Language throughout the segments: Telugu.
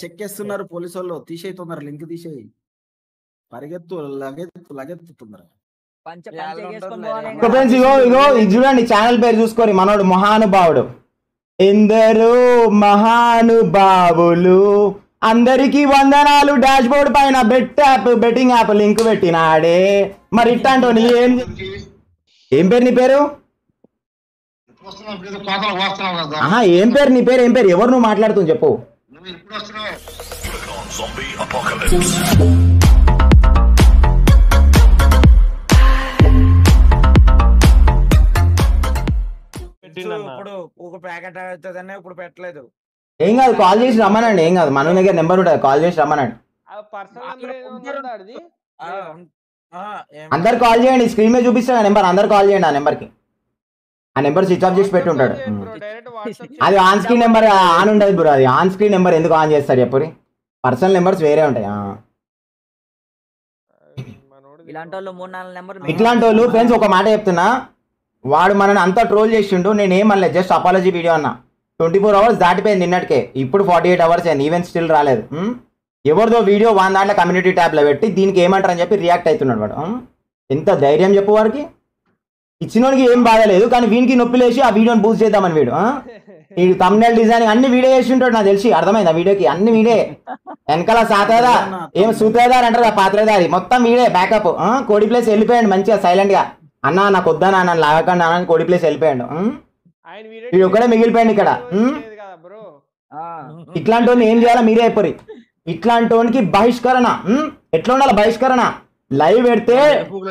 చెక్కేస్తున్నారు పోలీసు వాళ్ళు. తీసేయి తొందర, లింక్ తీసేయి. పరిగెత్తు, లగెత్తు తొందర. ఇగో ఇది చూడండి, ఛానల్ పేరు చూసుకోరి. మనోడు మహానుభావుడు. ఎందరో మహానుభావులు అందరికి వందనాలు. డాష్ బోర్డ్ పైన బెట్టింగ్ యాప్ లింక్ పెట్టినాడే. మరి ఇట్టంటో నీ ఏం పేరు నీ పేరు? ఏం పేరు నీ పేరు? ఏం పేరు? ఎవరు నువ్వు మాట్లాడుతుంది చెప్పు. ఇప్పుడు ఒక ప్యాకెట్ అవుతుందనే ఇప్పుడు పెట్టలేదు. ఏం కాదు, కాల్ చేసి రమ్మనండి. ఏం కాదు, మన దగ్గర నెంబర్ ఉంటుంది, కాల్ చేసి రమ్మనండి. అందరు కాల్ చేయండి, స్క్రీన్ మీద చూపిస్తాను నెంబర్. అందరు కాల్ చేయండి ఆ నెంబర్కి. ఆ నెంబర్ స్విచ్ ఆఫ్ చేసి పెట్టి ఉంటాడు. అది ఆన్ స్క్రీన్ నెంబర్ ఆన్ ఉండదు బ్రో. అది ఆన్ స్క్రీన్ నెంబర్ ఎందుకు ఆన్ చేస్తారు చెప్పు. పర్సనల్ నెంబర్స్ వేరే ఉంటాయి. ఇట్లాంటి వాళ్ళు ఫ్రెండ్స్ ఒక మాట చెప్తున్నా, వాడు మనని అంతా ట్రోల్ చేసిండు. నేను ఏమనలేదు, జస్ట్ అపాలజీ వీడియో అన్నా. 24 hours దాటిపోయింది నిన్నటికే, ఇప్పుడు 48 hours అయింది, ఈవెన్ స్టిల్ రాలేదు. ఎవరిదో వీడియో వాన్ దాంట్లో కమ్యూనిటీ ట్యాబ్లో పెట్టి దీనికి ఏమంటారు అని చెప్పి రియాక్ట్ అవుతున్నాడు వాడు. ఎంత ధైర్యం చెప్పు వాడికి. ఇచ్చినోడికి ఏం బాధలేదు, కానీ వీనికి నొప్పి లేచి ఆ వీడియోని బూస్ట్ చేద్దామని వీడు వీడు తమ్నెయిల్ డిజైన్ అన్ని వీడియో చేసి ఉంటాడు నాకు తెలిసి. అర్థమైంది ఆ వీడియోకి అన్ని వీడే. వెనకాల సాతేదా ఏం సూతేదారు అంటారు, పాత్రదారి మొత్తం వీడే బ్యాకప్. కోడి ప్లేస్ వెళ్ళిపోయాడు మంచిగా సైలెంట్ గా. అన్నా నాకు వద్దానా నన్ను లాగకండి అన్న కోడి ప్లేస్ వెళ్ళిపోయాడు. వీడు ఒక్కడే మిగిలిపోయాడు ఇక్కడ. ఇట్లాంటి వాడిని ఏం చేయాలో మీరే అయిపోయి. ఇట్లాంటి వానికి బహిష్కరణ. ఎట్లా ఉండాలి బహిష్కరణ? లైవ్ పెడితే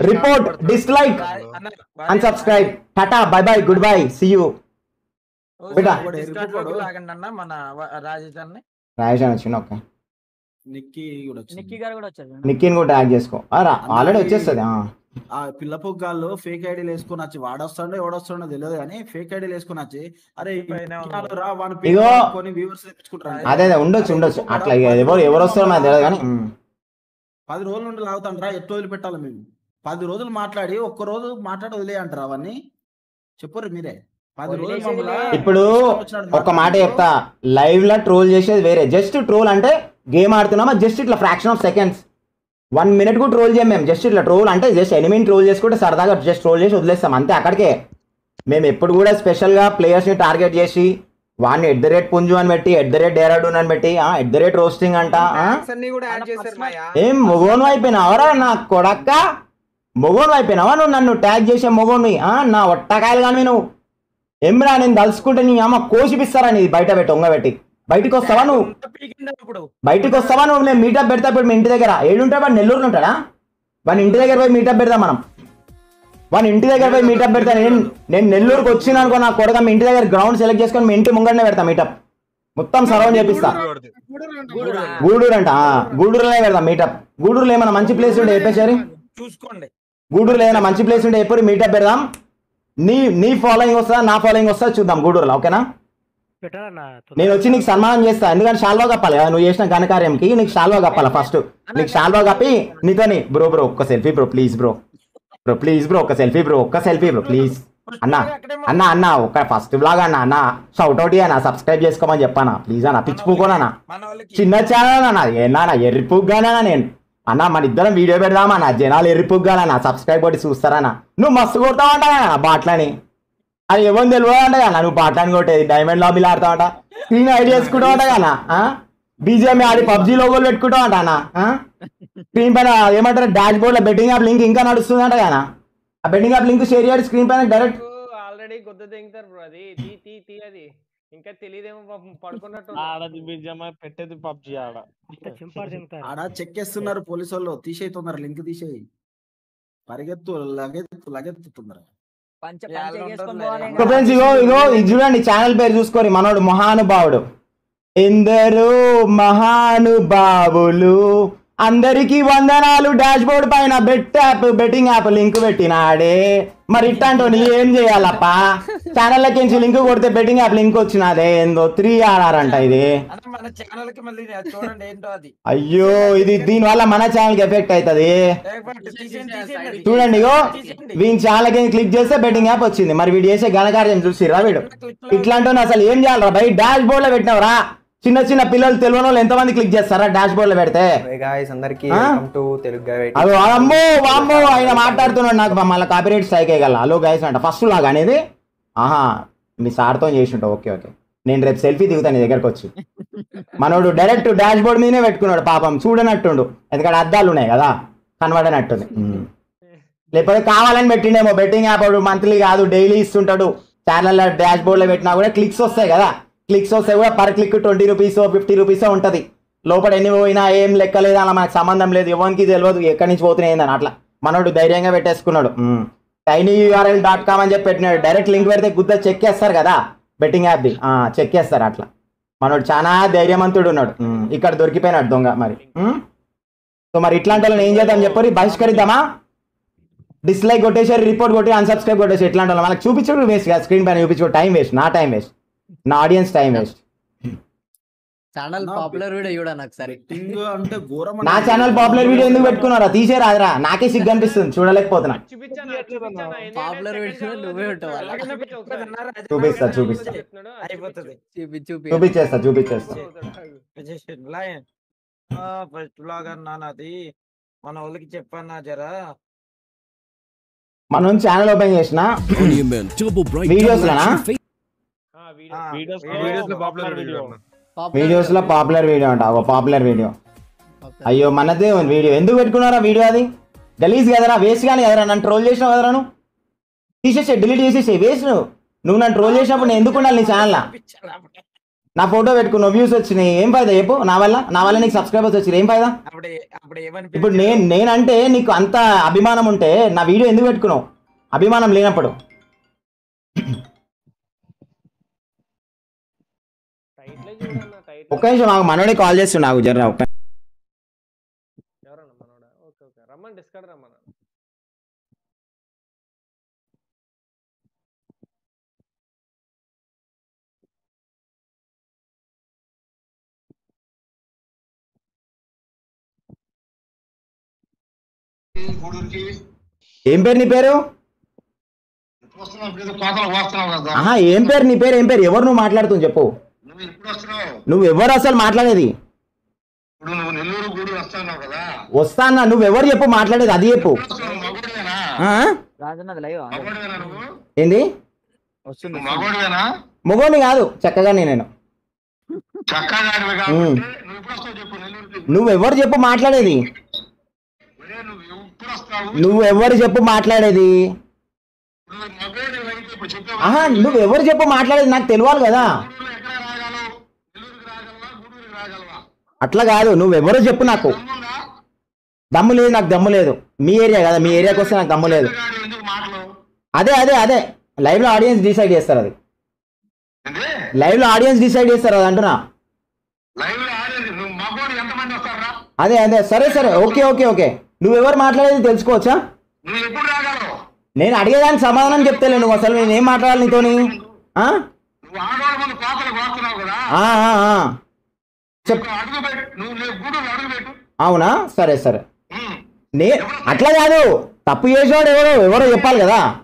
report, dislike, unsubscribe, tata, bye bye, goodbye, see you. Rajesh వచ్చింది. ఓకే, నిక్కీని కూడా ట్యాగ్ చేసుకో. ఆల్రెడీ వచ్చేస్తుంది. ఆ పిల్ల పొగ్గాళ్ళు ఫేక్ ఐడీలు వేసుకుని వచ్చి వాడొస్తాడో ఎవడొస్తాడో తెలియదు కానీ ఫేక్ ఐడీలు వేసుకుని వచ్చి అరే అదే ఉండొచ్చు అట్లా. ఎవరు వస్తారో నాకు తెలియదు కానీ 10 రోజుల నుండి లాగుతాంటారా? ఎట్లా వదిలిపెట్టాలి మేము? 10 రోజులు మాట్లాడి ఒక్క రోజు మాట్లాడి వదిలే అంటారా? అవన్నీ చెప్పుర్రు మీరే. 10 రోజులు. ఇప్పుడు ఒక మాట చెప్తా, లైవ్ లా ట్రోల్ చేసేది వేరే. జస్ట్ ట్రోల్ అంటే గేమ్ ఆడుతున్నామా, జస్ట్ ఇట్లా ఫ్రాక్షన్ ఆఫ్ సెకండ్స్ 1 minute కూడా ట్రోల్ చేయం మేము. జస్ట్ ఇట్లా ట్రోల్ అంటే జస్ట్ ఎనిమిని ట్రోల్ చేసుకుంటే సరదాగా జస్ట్ ట్రోల్ చేసి వదిలేస్తాం అంతే, అక్కడికే. మేము ఎప్పుడు కూడా స్పెషల్గా ప్లేయర్స్ని టార్గెట్ చేసి వాడిని @పుంజు అని పెట్టి @డేరాడూన్ అని పెట్టి @రోస్టింగ్ అంట. ఏం మొగోను అయిపోయినావరా నా కొడక్క? మొగోను అయిపోయినావా నువ్వు? నన్ను ట్యాగ్ చేసే మొగోని నా ఒట్టకాయలు కానీ నువ్వు ఏమ్రా? నేను తలుసుకుంటే నీ అమ్మ కోసిపిస్తారా నీది బయట పెట్టి ఒంగబెట్టి. బయటికి వస్తావా నువ్వు? బయటికి వస్తావా నువ్వు? నేను మీటప్ పెడతా ఇప్పుడు మీ ఇంటి దగ్గర. ఏడుంటా వాడు? నెల్లూరులో ఉంటాడా? వాడి ఇంటి దగ్గర పోయి మీటప్ పెడతాం మనం. వాడి ఇంటి దగ్గర పోయి మీటప్ పెడతా. నేను నెల్లూరుకి వచ్చిన అనుకో నా కొడక, మీ ఇంటి దగ్గర గ్రౌండ్ సెలెక్ట్ చేసుకొని మీ ఇంటి ముంగడనే పెడతా మీటప్. మొత్తం సరౌండ్ చేపిస్తా. గూడూరు అంట, గూడూరులోనే పెడతాం మీటప్. గూడూరులో ఏమైనా మంచి ప్లేస్ ఉంటే చెప్పేసారి. గూడూరులో ఏమైనా మంచి ప్లేస్ ఉంటే ఎప్పుడు మీటప్ పెడదాం. నీ ఫాలోయింగ్ వస్తుందా నా ఫాలోయింగ్ వస్తుందా చూద్దాం గూడూరులో. ఓకేనా? నేను వచ్చి నీకు సన్మానం చేస్తా. ఎందుకంటే షాల్వా కప్పాలి కదా నువ్వు చేసిన ఘనకార్యంకి. నీకు షాల్వా కప్పాలా ఫస్ట్. నీకు షాల్వా కప్పి నీతోని బ్రో ఒక్క selfie bro please please bro ఒక్క సెల్ఫీ బ్రో ప్లీజ్. అన్న ఒక్క ఫస్ట్ బ్లాగ్ అన్న షౌట్ అవుట్ అన్న, సబ్స్క్రైబ్ చేసుకోమని చెప్పానా ప్లీజ్ అన్న. పిచ్చి పూకోనా చిన్న ఛానల్ అన్న, ఏనా ఎర్రి పుగ్గానా నేను అన్న. మన ఇద్దరం వీడియో పెడదామన్నా, జనాలు ఎర్రి పుగ్గాలన్నా, సబ్స్క్రైబ్ కొట్టి చూస్తారన్నా. నువ్వు మస్తు కొడతావంట బాట్లని. అది ఎవరు తెలియదు అంట కదా నువ్వు పాటని కొట్టేది. డైమండ్ లాబీలు ఆడతావంట, స్క్రీన్ ఐడి చేసుకుంటావంట కదా, బీజిఎం ఆడి పబ్జీ లోగోలు పెట్టుకుంటావంట అన్న. స్క్రీన్ పైన ఏమంటారు డాష్ బోర్డ్ లో బెట్టింగ్ యాప్ లింక్ ఇంకా నడుస్తుందంట కదా. ఆ బెట్టింగ్ యాప్ లింక్ షేర్ చేయాలి స్క్రీన్ పైన డైరెక్ట్. ఆల్రెడీ గొద్ద తెంగుతారు బ్రో. అది అది ఇంకా తెలియదేమో పడుకున్నట్టు పెట్టేది పబ్జీ ఆడ చెక్కేస్తున్నారు పోలీసు వాళ్ళు. తీసేయి తొందర, లింక్ తీసేయి. పరిగెత్తు, లగెత్తు తొందర. ఇగో ఇది చూడండి, ఛానల్ పేరు చూసుకోరి. మనోడు మహానుభావుడు. ఎందరో మహానుభావులు అందరికి వందనాలు. డాష్ బోర్డ్ పైన బెట్టింగ్ యాప్ లింక్ పెట్టినాడే. మరి ఇట్టంటో నీ ఏం చేయాలప్పా? ఛానల్లోకి లింక్ కొడితే బెట్టింగ్ యాప్ లింక్ వచ్చినదే. ఏందో 3RR అంట ఇది. అయ్యో ఇది దీని వల్ల మన ఛానల్ కి ఎఫెక్ట్ అవుతుంది. చూడండి ఇగో వీని ఛానల్ కి క్లిక్ చేస్తే బెట్టింగ్ యాప్ వచ్చింది. మరి వీడు చేసే ఘనకార్యం చూసిరా వీడు. ఇట్లాంటి అసలు ఏం చేయాలరా బై? డాష్ బోర్డ్ లో పెట్టినవరా చిన్న చిన్న పిల్లలు తెలియని వాళ్ళు ఎంతమంది క్లిక్ చేస్తారా డాష్ బోర్డ్ లో పెడితే అందరికి వెల్కమ్ టు తెలుగు గైడ్. అదో అమ్మో వామ్మో ఆయన మాట్లాడుతున్నాడు నాకు మళ్ళీ కాపీరైట్ స్ట్రైక్ అయ్యగల హలో గైస్ అంట ఫస్ట్ లాగా అనేది ఆహా మీ సార్తో చేసింటావు ఓకే ఓకే నేను రేపు సెల్ఫీ దిగుతాను నీ దగ్గరకు వచ్చి మనోడు డైరెక్ట్ డాష్ బోర్డ్ మీదనే పెట్టుకున్నాడు పాపం చూడనట్టుండు ఎందుకంటే అద్దాలు ఉన్నాయి కదా కనబడనట్టుంది లేకపోతే కావాలని పెట్టిండేమో బెట్టింగ్ యాప్ మంత్లీ కాదు డైలీ ఇస్తుంటాడు ఛానల్లో డాష్ బోర్డ్లో పెట్టినా కూడా క్లిక్స్ వస్తాయి కదా క్లిక్స్ వస్తే కూడా పర్ క్లిక్ 20 రూపీస్ 50 రూపీస్ ఉంటుంది లోపల ఎన్ని పోయినా ఏం లెక్కలేదు అలా మనకు సంబంధం లేదు ఎవరికి తెలియదు ఎక్కడి నుంచి పోతున్నాయి అట్లా మనోడు ధైర్యంగా పెట్టేసుకున్నాడు tinyurl.com అని చెప్పి పెట్టినాడు డైరెక్ట్ లింక్ పెడితే గుద్ద చెక్ చేస్తారు కదా బెట్టింగ్ యాప్ది చెక్ చేస్తారు అట్లా మనోడు చాలా ధైర్యవంతుడు ఉన్నాడు ఇక్కడ దొరికిపోయినాడు దొంగ మరి సో మరి ఇట్లాంటి వాళ్ళని ఏం చేద్దాం చెప్పి బహిష్కరిద్దామా డిస్లైక్ కొట్టేసారు రిపోర్ట్ కొట్టి అన్సబ్స్క్రైబ్ కొట్టేసి ఇట్లాంటి వాళ్ళు మనకు చూపించడం వేస్ట్ కదా స్క్రీన్ పైన చూపించుకో టైం వేస్ట్ నా టైం వేస్ట్ నా audience time waste channel popular video చూడండి ఒకసారి అంటే ఘోరం నా ఛానల్ పాపులర్ వీడియో ఎందుకు పెట్టుకున్నారా తీసేరాదురా నాకే సిగ్గు అనిపిస్తుంది చూడలేకపోతున్నా పాపులర్ వీడియో నువ్వే ఉంటావు చూపిస్తా చూపించేస్తా ఫస్ట్ బ్లాగ్ అన్నా నాది మన వాళ్ళకి చెప్పన్నా జరా మనం ఛానల్ ఓపెన్ చేసిన వీడియోస్ లోనా వీడియోస్ లో పాపులర్ వీడియో అంట ఒక పాపులర్ వీడియో అయ్యో మనదే వీడియో ఎందుకు పెట్టుకున్నారా వీడియో అది గలీజ్ కదరా వేస్ట్ కానీ కదరా నన్ను ట్రోల్ చేసినావు కదరా నువ్వు తీసేసే డిలీట్ చేసేసే వేస్ట్ నువ్వు నన్ను ట్రోల్ చేసినప్పుడు నేను ఎందుకు ఉండాలి నీ ఛానల్ నా ఫోటో పెట్టుకున్నావు వ్యూస్ వచ్చినాయి ఏం ఫైదా చెప్పు నా వల్ల నీకు సబ్స్క్రైబర్స్ వచ్చినాయి ఏం ఫైదా ఇప్పుడు నేనంటే నీకు అంత అభిమానం ఉంటే నా వీడియో ఎందుకు పెట్టుకున్నావు అభిమానం లేనప్పుడు ఒక్క నిమిషం నాకు మనోడే కాల్ చేస్తుండు నాకు జర్రా ఒక్క రమ్మని డిస్కౌంట్ రమ్మన్నా ఏం పేరు నీ పేరు ఏం పేరు నీ పేరు ఏం పేరు ఎవరు నువ్వు మాట్లాడుతుంది చెప్పు నువ్వు ఎవరు అసలు మాట్లాడేది వస్తానా నువ్వెవరు చెప్పు మాట్లాడేది అది చెప్పు ఏంది మొగోని కాదు చక్కగా నేను నువ్వెవరు చెప్పు మాట్లాడేది నువ్వెవరు చెప్పు మాట్లాడేది నువ్వెవరు చెప్పు మాట్లాడేది నాకు తెలియాలి కదా అట్లా కాదు నువ్వెవరో చెప్పు నాకు దమ్ము లేదు నాకు దమ్ము లేదు మీ ఏరియా కదా మీ ఏరియాకి వస్తే నాకు దమ్ము లేదు అదే లైవ్ లో ఆడియన్స్ డిసైడ్ చేస్తారు అది లైవ్ లో ఆడియన్స్ డిసైడ్ చేస్తారు అది అంటున్నా అదే సరే ఓకే నువ్వెవరు మాట్లాడేది తెలుసుకోవచ్చా నేను అడిగేదానికి సమాధానం చెప్తలే నువ్వు అసలు నేను ఏం మాట్లాడాలి నీతోని అవునా సరే అట్లా కాదు తప్పు చేసేవాడు ఎవరో చెప్పాలి కదా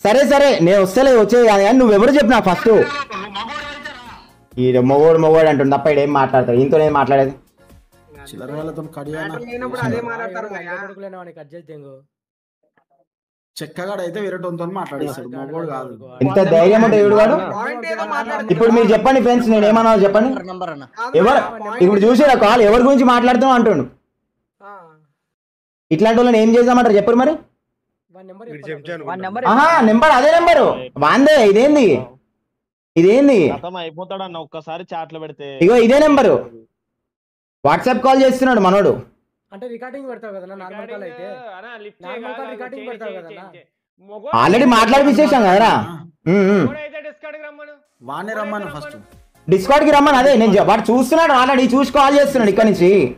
సరే నేను వచ్చేది కాదు కానీ నువ్వెవరు చెప్పు నాకు ఫస్ట్ ఈ మొగోడు అంటుంది తప్ప ఏం మాట్లాడతాడు ఇంతో ఏం మాట్లాడేది చెక్కగాడు అయితే వేరేటోతో మాట్లాడేస్తాడు మొగోడు కాదు ఇంత ధైర్యం అంటే ఎవడు వాడు ఇప్పుడు మీరు చెప్పండి ఫ్రెండ్స్ నేను ఏమన్నా చెప్పండి ఎవరు ఇప్పుడు చూసారా కాల్ ఎవరి గురించి మాట్లాడుతాం అంటుండు ఇట్లాంటి వాళ్ళని ఏం చేద్దామంటారు చెప్పరు మరి నెంబర్ అదే నెంబరు వాందే ఇదేంది ఒక్కసారి చాట్ లో పెడితే ఇగో ఇదే నెంబరు వాట్సాప్ కాల్ చేస్తున్నాడు మనోడు అంటే రికార్డింగ్ పెడతావు కదా నార్మల్ కాల్ అయితే నార్మల్ కాల్ రికార్డింగ్ పెడతావు కదా ఆల్రెడీ మాట్లాడిపించేసాం కదరా వానే రమ్మను ఫస్ట్ డిస్కౌంట్ కి రమ్మను అదే నేను వాడు చూస్తున్నాడు ఆల్రెడీ చూసి కాల్ చేస్తున్నాడు ఇక్కడ నుంచి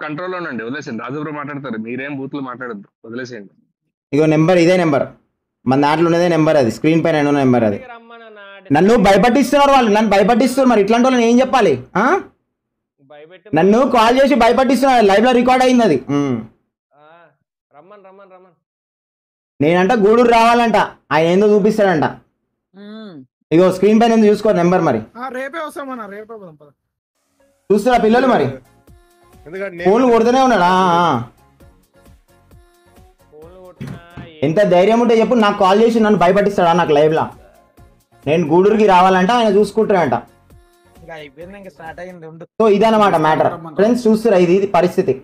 కంట్రోల్ ఉండండి వదిలేసేయండి రాజుబ్రో మాట్లాడతారు మీరేం బూత్లు మాట్లాడద్దు వదిలేసేయండి ఇగో నెంబర్ ఇదే నెంబర్ మన దాంట్లో ఉన్నదే నెంబర్ అది స్క్రీన్ పైన ఉన్న నెంబర్ అది నన్ను భయపట్టిస్తున్నారు వాళ్ళు నన్ను భయపట్టిస్తున్నారు మరి ఇట్లాంటి వాళ్ళని ఏం చెప్పాలి పెట్టు నన్ను కాల్ చేసి భయపట్టిస్తున్నాడు, లైవ్ లో రికార్డ్ అయింది అది. రమ్మన్ రమ్మన్ రమ్మన్ నేనంట గూడూరు రావాలంట, ఆయన ఏందో చూపిస్తాడంట. ఇగో స్క్రీన్ పైన ఏందో చూసుకో నెంబర్, మరి రేపే వస్తామన్నా, రేపే పోదాం పద. చూస్తారా పిల్లలు, మరి ఫోన్లు కొడుతూనే ఉన్నాడా? ఫోన్లు కొట్టినా ఎంత ధైర్యం ఉంటే చెప్పు, నాకు కాల్ చేసి నన్ను భయపట్టిస్తాడా నాకు లైవ్ లా? నేను గూడూరుకి రావాలంట, ఆయన చూసుకుంటాడంట. ఇంకా అయిపోయింది, ఇంకా స్టార్ట్ అయింది. సో ఇదన్నమాట మ్యాటర్ ఫ్రెండ్స్, చూస్తారా ఇది పరిస్థితి.